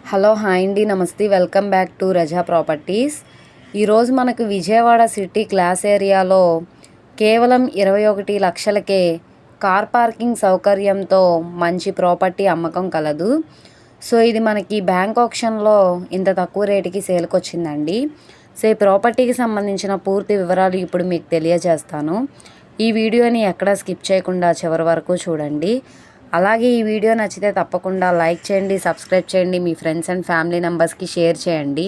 Hello hi అండి, నమస్తే. Welcome back to Raza Properties. ఈరోజు మనకు విజయవాడ సిటీ క్లాస్ ఏరియాలో కేవలం 21 లక్షలకే కార్ పార్కింగ్ సౌకర్యంతో మంచి ప్రాపర్టీ అమ్మకం కలదు. సో ఇది మనకి బ్యాంక్ ఆప్షన్లో ఇంత తక్కువ రేటుకి సేల్కి వచ్చిందండి. సో ఈ ప్రాపర్టీకి సంబంధించిన పూర్తి వివరాలు ఇప్పుడు మీకు తెలియజేస్తాను. ఈ వీడియోని ఎక్కడా స్కిప్ చేయకుండా చివరి వరకు చూడండి. అలాగే ఈ వీడియో నచ్చితే తప్పకుండా లైక్ చేయండి, సబ్స్క్రైబ్ చేయండి, మీ ఫ్రెండ్స్ అండ్ ఫ్యామిలీ మెంబర్స్కి షేర్ చేయండి.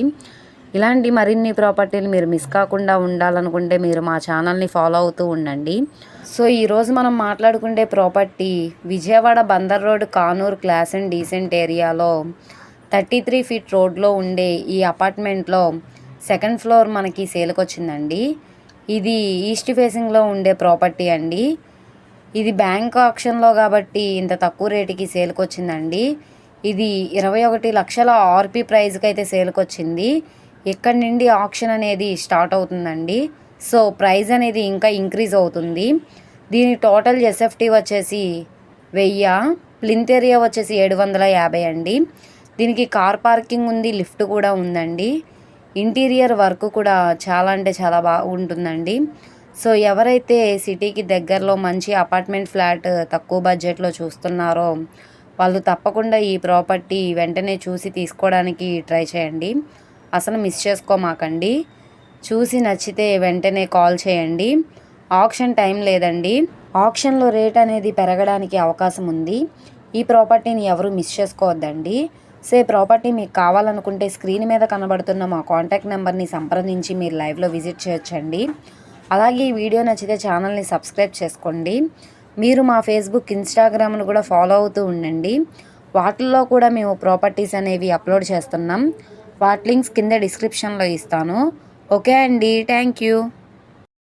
ఇలాంటి మరిన్ని ప్రాపర్టీలు మీరు మిస్ కాకుండా ఉండాలనుకుంటే మీరు మా ఛానల్ని ఫాలో అవుతూ ఉండండి. సో ఈరోజు మనం మాట్లాడుకునే property Vijayawada Bandar road, Kanuru class and decent ఏరియాలో 33 ఫీట్ రోడ్లో ఉండే ఈ అపార్ట్మెంట్లో సెకండ్ ఫ్లోర్ మనకి సేల్కి వచ్చిందండి. ఇది ఈస్ట్ ఫేసింగ్లో ఉండే ప్రాపర్టీ అండి. ఇది బ్యాంక్ ఆప్షన్లో కాబట్టి ఇంత తక్కువ రేటుకి సేల్కి వచ్చిందండి. ఇది 21 లక్షల ఆర్పీ ప్రైస్కి అయితే సేల్కి వచ్చింది. ఇక్కడి నుండి ఆప్షన్ అనేది స్టార్ట్ అవుతుందండి. సో ప్రైస్ అనేది ఇంకా ఇంక్రీజ్ అవుతుంది. దీని టోటల్ ఎస్ఎఫ్టీ వచ్చేసి 1000, ప్లింత్ ఏరియా వచ్చేసి 750 అండి. దీనికి కార్ పార్కింగ్ ఉంది, లిఫ్ట్ కూడా ఉందండి. ఇంటీరియర్ వర్క్ కూడా చాలా అంటే చాలా బాగుంటుందండి. సో ఎవరైతే సిటీకి దగ్గరలో మంచి అపార్ట్మెంట్ ఫ్లాట్ తక్కువ బడ్జెట్లో చూస్తున్నారో వాళ్ళు తప్పకుండా ఈ ప్రాపర్టీ వెంటనే చూసి తీసుకోవడానికి ట్రై చేయండి. అసలు మిస్ చేసుకోమాకండి. చూసి నచ్చితే వెంటనే కాల్ చేయండి. ఆప్షన్ టైం లేదండి. ఆప్షన్లో రేట్ అనేది పెరగడానికి అవకాశం ఉంది. ఈ ప్రాపర్టీని ఎవరు మిస్ చేసుకోవద్దండి. సో ఈ ప్రాపర్టీ మీకు కావాలనుకుంటే స్క్రీన్ మీద కనబడుతున్న మా కాంటాక్ట్ నెంబర్ని సంప్రదించి మీరు లైవ్లో విజిట్ చేయొచ్చండి. అలాగే ఈ వీడియో నచ్చితే ఛానల్ని సబ్స్క్రైబ్ చేసుకోండి. మీరు మా ఫేస్బుక్, ఇన్స్టాగ్రామ్ను కూడా ఫాలో అవుతూ ఉండండి. వాటిల్లో కూడా మేము ప్రాపర్టీస్ అనేవి అప్లోడ్ చేస్తున్నాం. వాటి లింక్స్ కింద డిస్క్రిప్షన్లో ఇస్తాను. ఓకే అండి, థ్యాంక్ యూ.